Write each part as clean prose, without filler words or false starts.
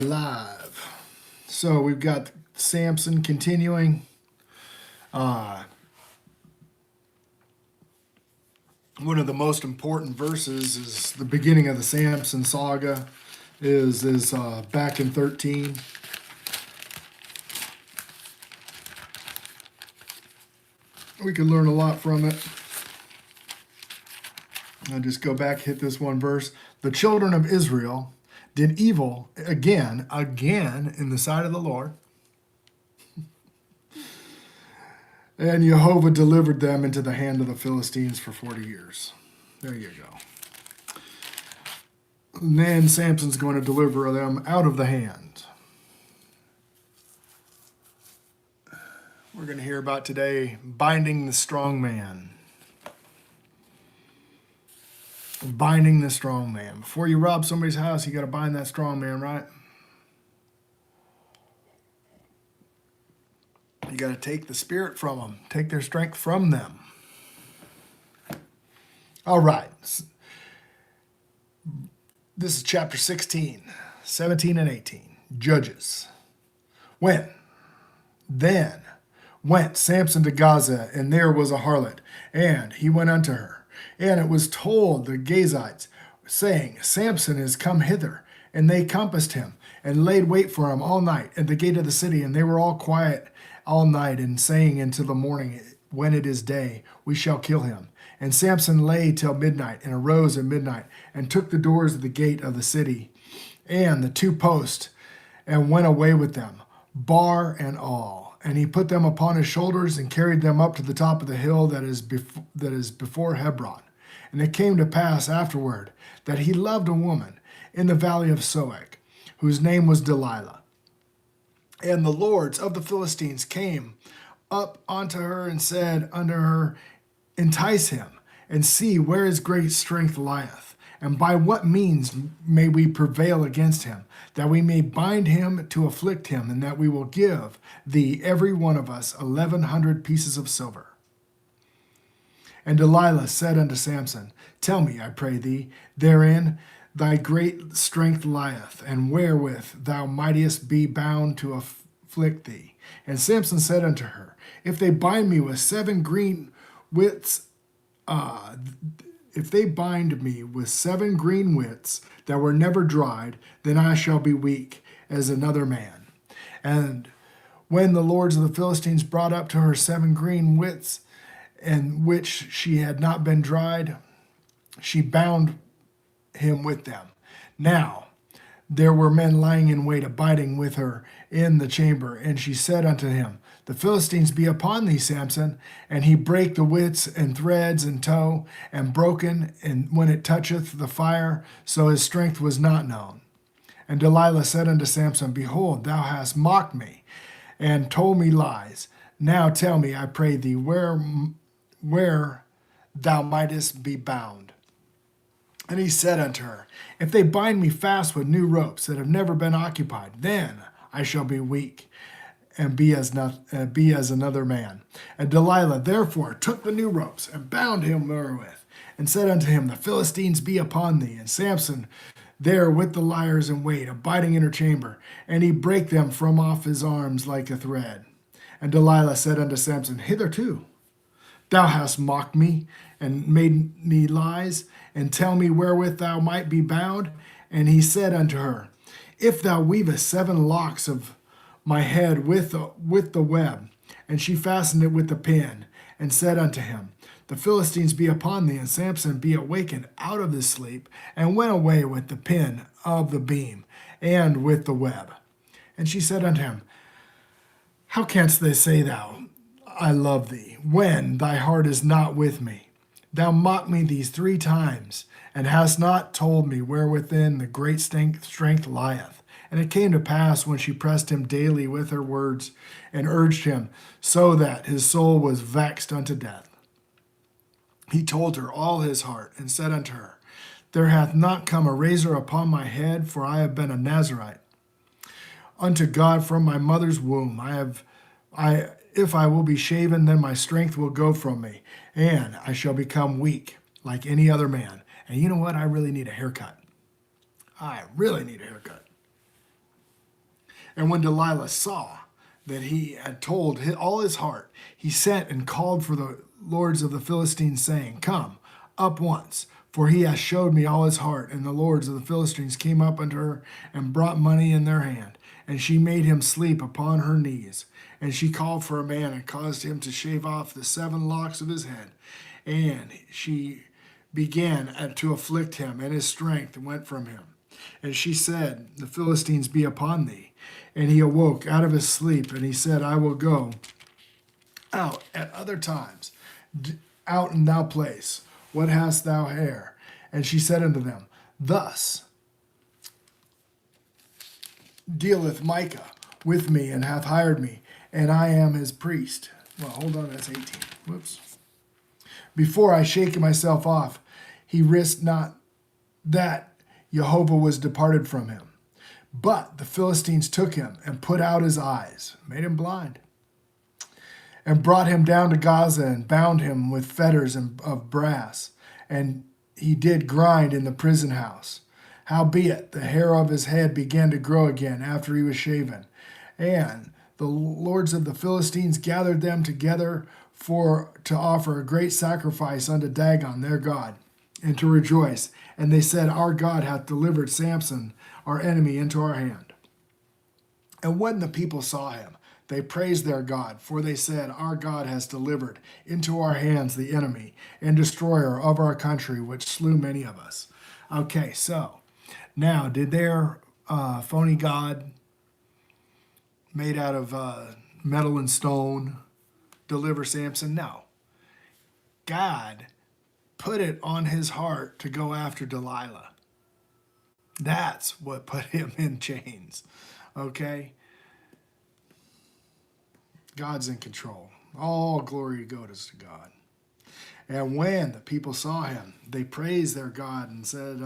Live. So we've got Sampson continuing. One of the most important verses is the beginning of the Sampson saga. Is back in 13. We can learn a lot from it. I'll just go back, hit this one verse. The children of Israel did evil again in the sight of the Lord. And Jehovah delivered them into the hand of the Philistines for 40 years. There you go. And then Samson's going to deliver them out of the hand. We're going to hear about today binding the strong man. Binding the strong man. Before you rob somebody's house, you got to bind that strong man, right? You got to take the spirit from them, take their strength from them. All right. This is chapter 16, 17 and 18. Judges. Then went Samson to Gaza, and there was a harlot, and he went unto her. And it was told the Gazites, saying, Samson is come hither. And they compassed him, and laid wait for him all night at the gate of the city. And they were all quiet all night, and saying until the morning, when it is day, we shall kill him. And Samson lay till midnight, and arose at midnight, and took the doors of the gate of the city, and the two posts, and went away with them, bar and all. And he put them upon his shoulders, and carried them up to the top of the hill that is before Hebron. And it came to pass afterward that he loved a woman in the valley of Soak, whose name was Delilah. And the lords of the Philistines came up unto her and said unto her, Entice him, and see where his great strength lieth, and by what means may we prevail against him, that we may bind him to afflict him, and that we will give thee every one of us 1,100 pieces of silver. And Delilah said unto Samson, Tell me, I pray thee, therein thy great strength lieth, and wherewith thou mightest be bound to afflict thee. And Samson said unto her, If they bind me with 7 green withs, if they bind me with 7 green withs that were never dried, then I shall be weak as another man. And when the lords of the Philistines brought up to her 7 green withs, and which she had not been dried, she bound him with them. Now there were men lying in wait, abiding with her in the chamber. And she said unto him, The Philistines be upon thee, Samson. And he brake the withs and threads and tow, and broken, and when it toucheth the fire, so his strength was not known. And Delilah said unto Samson, Behold, thou hast mocked me, and told me lies. Now tell me, I pray thee, where thou mightest be bound. And he said unto her, If they bind me fast with new ropes that have never been occupied, then I shall be weak and be as another man. And Delilah therefore took the new ropes and bound him therewith, and said unto him, The Philistines be upon thee. And Samson there with the liers in wait, abiding in her chamber, and he brake them from off his arms like a thread. And Delilah said unto Samson, Hitherto thou hast mocked me, and made me lies, and tell me wherewith thou might be bound. And he said unto her, If thou weavest 7 locks of my head with the web. And she fastened it with the pin, and said unto him, The Philistines be upon thee. And Samson be awakened out of his sleep, and went away with the pin of the beam, and with the web. And she said unto him, How canst thou say I love thee, when thy heart is not with me? Thou mocked me these 3 times, and hast not told me wherewithin the great strength lieth. And it came to pass, when she pressed him daily with her words, and urged him, so that his soul was vexed unto death, he told her all his heart, and said unto her, There hath not come a razor upon my head, for I have been a Nazarite unto God from my mother's womb. If I will be shaven, then my strength will go from me, and I shall become weak like any other man. And you know what? I really need a haircut. I really need a haircut. And when Delilah saw that he had told all his heart, he sent and called for the lords of the Philistines, saying, Come up once, for he has showed me all his heart. And the lords of the Philistines came up unto her and brought money in their hand. And she made him sleep upon her knees. And she called for a man and caused him to shave off the 7 locks of his head. And she began to afflict him, and his strength went from him. And she said, The Philistines be upon thee. And he awoke out of his sleep, and he said, I will go out at other times, out in thou place. What hast thou here? And she said unto them, Thus dealeth Micah with me, and hath hired me, and I am his priest. Well, hold on, that's 18. Whoops. Before I shake myself off, he risked not that Jehovah was departed from him. But the Philistines took him and put out his eyes, made him blind, and brought him down to Gaza and bound him with fetters of brass. And he did grind in the prison house. Howbeit, the hair of his head began to grow again after he was shaven. And the lords of the Philistines gathered them together to offer a great sacrifice unto Dagon their god, and to rejoice. And they said, Our God hath delivered Sampson, our enemy, into our hand. And when the people saw him, they praised their God, for they said, Our God has delivered into our hands the enemy and destroyer of our country, which slew many of us. Okay, so now, did their phony god made out of metal and stone deliver Sampson? No. God put it on his heart to go after Delilah. That's what put him in chains. Okay? God's in control. All glory goes to God. And when the people saw him, they praised their God and said,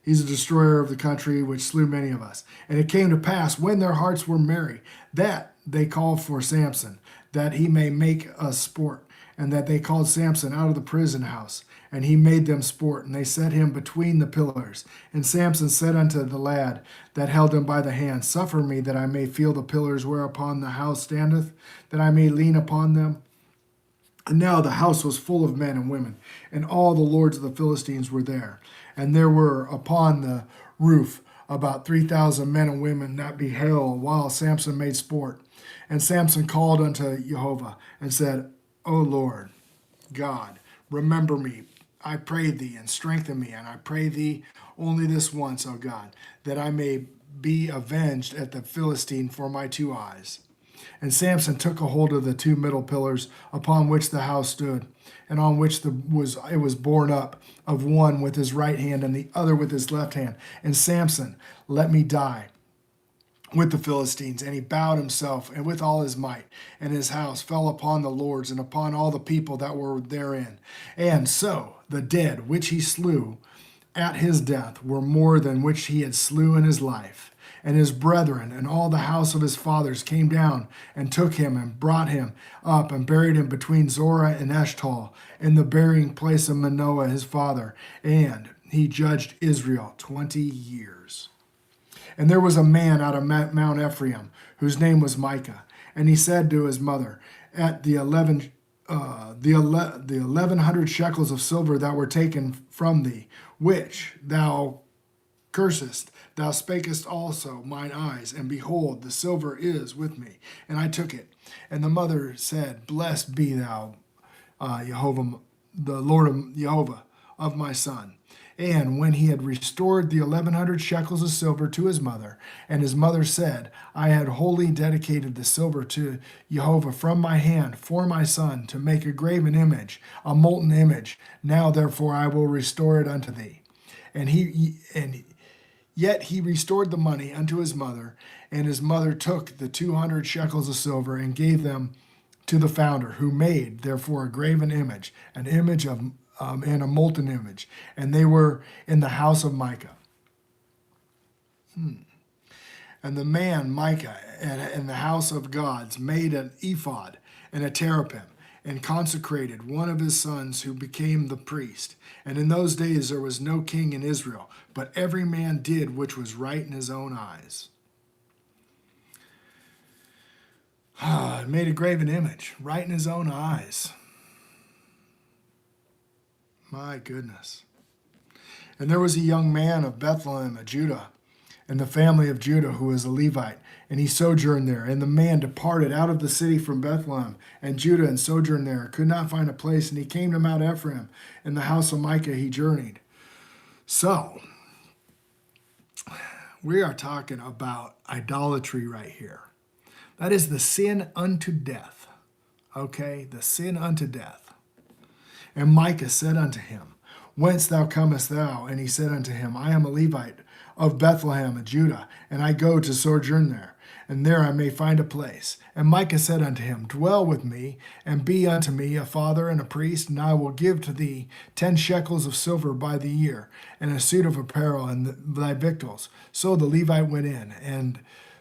He's a destroyer of the country, which slew many of us. And it came to pass, when their hearts were merry, that they called for Sampson, that he may make us sport. And that they called Sampson out of the prison house, and he made them sport, and they set him between the pillars. And Sampson said unto the lad that held him by the hand, Suffer me that I may feel the pillars whereupon the house standeth, that I may lean upon them. And now the house was full of men and women, and all the lords of the Philistines were there. And there were upon the roof about 3,000 men and women that beheld while Sampson made sport. And Sampson called unto Jehovah, and said, O Lord God, remember me, I pray thee, and strengthen me, and I pray thee only this once, O God, that I may be avenged at the Philistine for my 2 eyes. And Sampson took a hold of the 2 middle pillars upon which the house stood, and on which it was borne up, of one with his right hand and the other with his left hand. And Sampson let me die with the Philistines, and he bowed himself, and with all his might, and his house fell upon the lords and upon all the people that were therein. And so the dead which he slew at his death were more than which he had slew in his life. And his brethren and all the house of his fathers came down and took him and brought him up and buried him between Zorah and Eshtaol in the burying place of Manoah his father. And he judged Israel 20 years. And there was a man out of Mount Ephraim, whose name was Micah. And he said to his mother, At the 1,100 shekels of silver that were taken from thee, which thou cursest, thou spakest also mine eyes, and behold, the silver is with me. And I took it. And the mother said, Blessed be thou, Jehovah, the Lord of Jehovah, of my son. And when he had restored the 1,100 shekels of silver to his mother, and his mother said, I had wholly dedicated the silver to Jehovah from my hand for my son, to make a graven image, a molten image. Now therefore I will restore it unto thee. Yet he restored the money unto his mother, and his mother took the 200 shekels of silver and gave them to the founder, who made therefore a graven image, an image of and a molten image, and they were in the house of Micah. And the man Micah in the house of gods made an ephod and a teraphim, and consecrated one of his sons, who became the priest. And in those days there was no king in Israel, but every man did which was right in his own eyes. Made a graven image right in his own eyes. My goodness. And there was a young man of Bethlehem of Judah, and the family of Judah, who was a Levite, and he sojourned there. And the man departed out of the city from Bethlehem and Judah, and sojourned there, could not find a place, and he came to Mount Ephraim. In the house of Micah he journeyed. So, we are talking about idolatry right here. That is the sin unto death. Okay? The sin unto death. And Micah said unto him, Whence thou comest thou? And he said unto him, I am a Levite of Bethlehem of Judah, and I go to sojourn there, and there I may find a place. And Micah said unto him, Dwell with me, and be unto me a father and a priest, and I will give to thee 10 shekels of silver by the year, and a suit of apparel, and thy victuals. So the Levite went in, and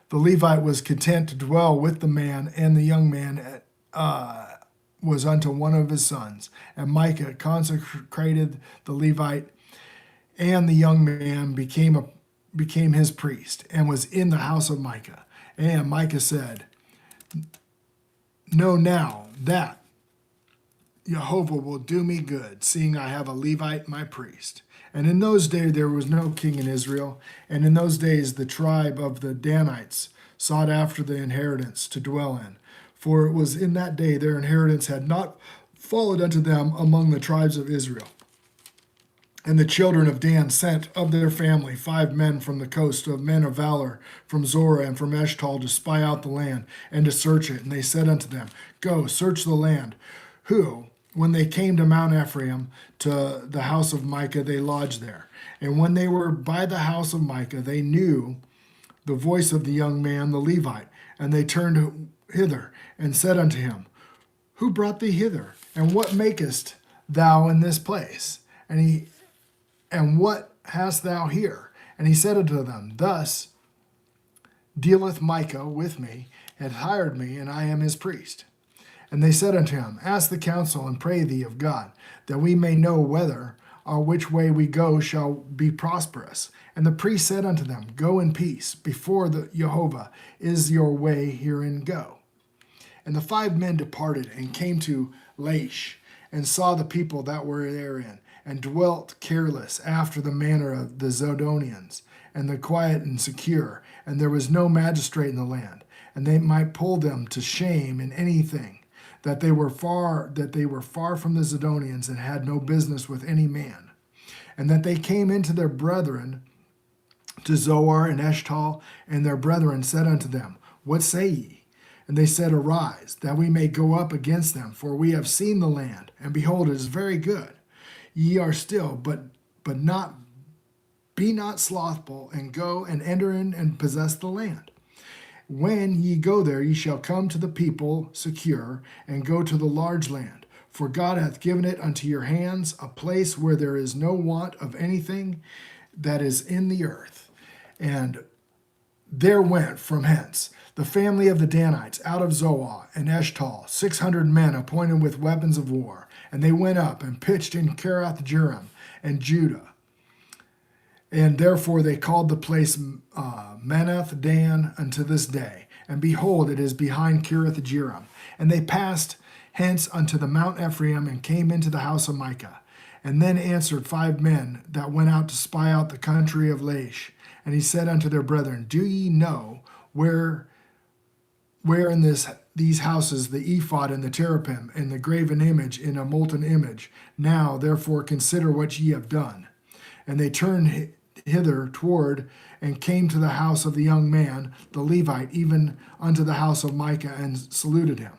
the Levite was content to dwell with the man, and the young man was unto one of his sons. And Micah consecrated the Levite, and the young man became his priest, and was in the house of Micah. And Micah said, Know now that Jehovah will do me good, seeing I have a Levite my priest. And in those days there was no king in Israel, and in those days the tribe of the Danites sought after the inheritance to dwell in. For it was in that day their inheritance had not fallen unto them among the tribes of Israel. And the children of Dan sent of their family 5 men from the coast, of men of valor, from Zorah and from Eshtal, to spy out the land and to search it. And they said unto them, Go, search the land. Who, when they came to Mount Ephraim, to the house of Micah, they lodged there. And when they were by the house of Micah, they knew the voice of the young man, the Levite. And they turned hither and said unto him, Who brought thee hither? And what makest thou in this place? And what hast thou here? And he said unto them, Thus dealeth Micah with me, and hired me, and I am his priest. And they said unto him, Ask the counsel, and pray thee of God, that we may know whether or which way we go shall be prosperous. And the priest said unto them, Go in peace, before the Jehovah is your way herein go. And the 5 men departed, and came to Laish, and saw the people that were therein, and dwelt careless after the manner of the Zidonians, and the quiet and secure, and there was no magistrate in the land, and they might pull them to shame in anything, that they were far from the Zidonians, and had no business with any man, and that they came into their brethren to Zoar and Eshtal, and their brethren said unto them, What say ye? And they said, Arise, that we may go up against them, for we have seen the land, and behold, it is very good. Ye are still, but be not slothful, and go and enter in and possess the land. When ye go there, ye shall come to the people secure, and go to the large land. For God hath given it unto your hands, a place where there is no want of anything that is in the earth. And there went from hence the family of the Danites out of Zoar and Eshtal, 600 men appointed with weapons of war. And they went up and pitched in Kirath Jearim and Judah. And therefore they called the place Manath Dan unto this day. And behold, it is behind Kirath Jearim. And they passed hence unto the Mount Ephraim, and came into the house of Micah. And then answered 5 men that went out to spy out the country of Laish. And he said unto their brethren, Do ye know where in these houses the ephod and the teraphim and the graven image in a molten image? Now therefore consider what ye have done. And they turned hither toward, and came to the house of the young man, the Levite, even unto the house of Micah, and saluted him.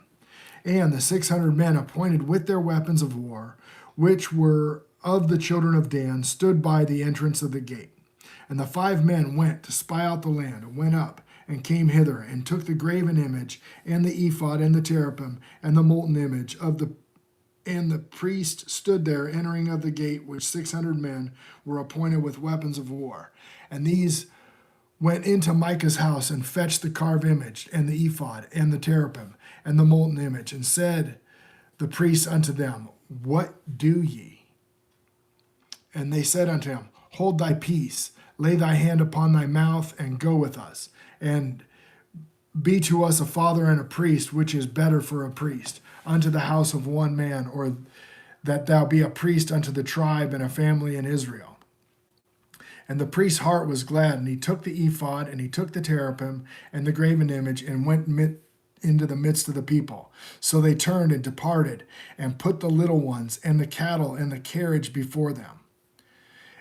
And the 600 men appointed with their weapons of war, which were of the children of Dan, stood by the entrance of the gate. And the 5 men went to spy out the land, and went up, and came hither, and took the graven image, and the ephod, and the teraphim, and the molten image and the priest stood there, entering of the gate, which 600 men were appointed with weapons of war. And these went into Micah's house, and fetched the carved image, and the ephod, and the teraphim, and the molten image, and said the priests unto them, What do ye? And they said unto him, Hold thy peace, lay thy hand upon thy mouth, and go with us. And be to us a father and a priest, which is better for a priest, unto the house of one man, or that thou be a priest unto the tribe and a family in Israel. And the priest's heart was glad, and he took the ephod, and he took the teraphim, and the graven image, and went into the midst of the people. So they turned and departed, and put the little ones, and the cattle, and the carriage before them.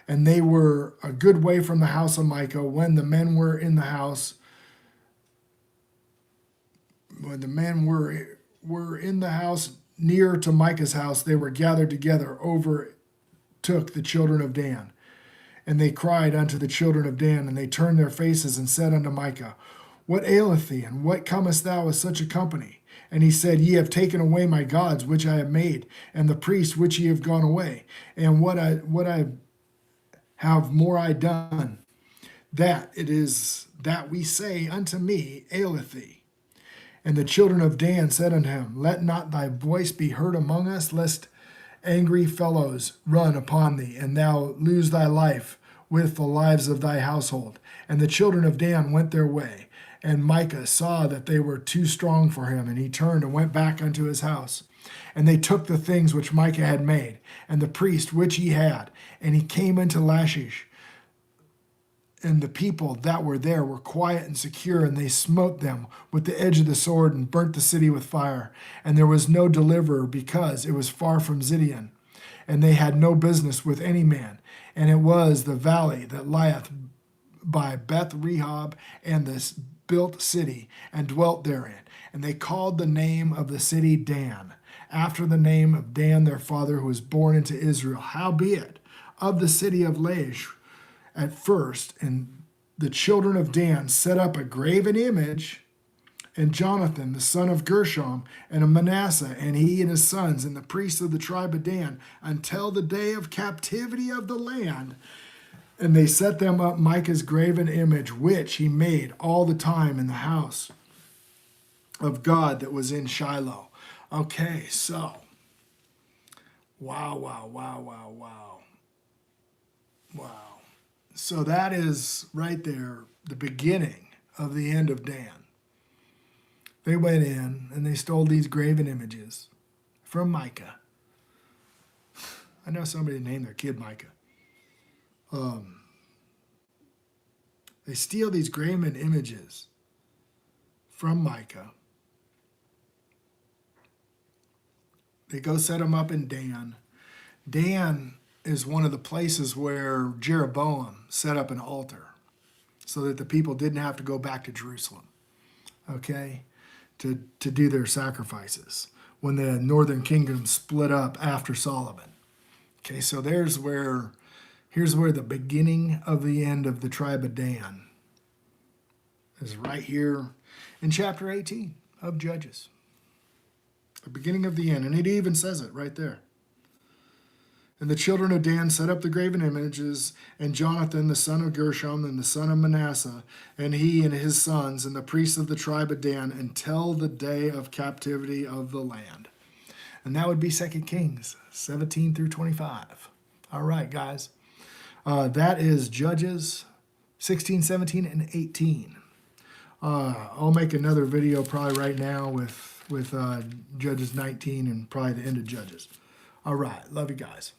And they were a good way from the house of Micah. When the men were in the house, near to Micah's house, they were gathered together, overtook the children of Dan. And they cried unto the children of Dan, and they turned their faces and said unto Micah, What aileth thee, and what comest thou with such a company? And he said, Ye have taken away my gods, which I have made, and the priests which ye have gone away. And what I have more I done, that it is that we say unto me, aileth thee. And the children of Dan said unto him, Let not thy voice be heard among us, lest angry fellows run upon thee, and thou lose thy life with the lives of thy household. And the children of Dan went their way. And Micah saw that they were too strong for him, and he turned and went back unto his house. And they took the things which Micah had made, and the priest which he had, and he came into Lachish. And the people that were there were quiet and secure, and they smote them with the edge of the sword and burnt the city with fire. And there was no deliverer, because it was far from Zidon, and they had no business with any man. And it was the valley that lieth by Beth Rehob, and this built city, and dwelt therein. And they called the name of the city Dan, after the name of Dan their father, who was born into Israel. Howbeit, of the city of Laish, at first, and the children of Dan set up a graven image, and Jonathan, the son of Gershom, and of Manasseh, and he and his sons, and the priests of the tribe of Dan, until the day of captivity of the land. And they set them up Micah's graven image, which he made all the time in the house of God that was in Shiloh. Okay, so, wow. So that is right there, the beginning of the end of Dan. They went in and they stole these graven images from Micah. I know somebody named their kid Micah. They steal these graven images from Micah. They go set them up in Dan. Dan is one of the places where Jeroboam set up an altar so that the people didn't have to go back to Jerusalem, okay, to do their sacrifices when the northern kingdom split up after Solomon. Okay, so here's where the beginning of the end of the tribe of Dan is, right here in chapter 18 of Judges. The beginning of the end, and it even says it right there. And the children of Dan set up the graven images, and Jonathan, the son of Gershom, and the son of Manasseh, and he and his sons, and the priests of the tribe of Dan, until the day of captivity of the land. And that would be 2 Kings 17 through 25. All right, guys. That is Judges 16, 17, and 18. I'll make another video probably right now with Judges 19 and probably the end of Judges. All right. Love you guys.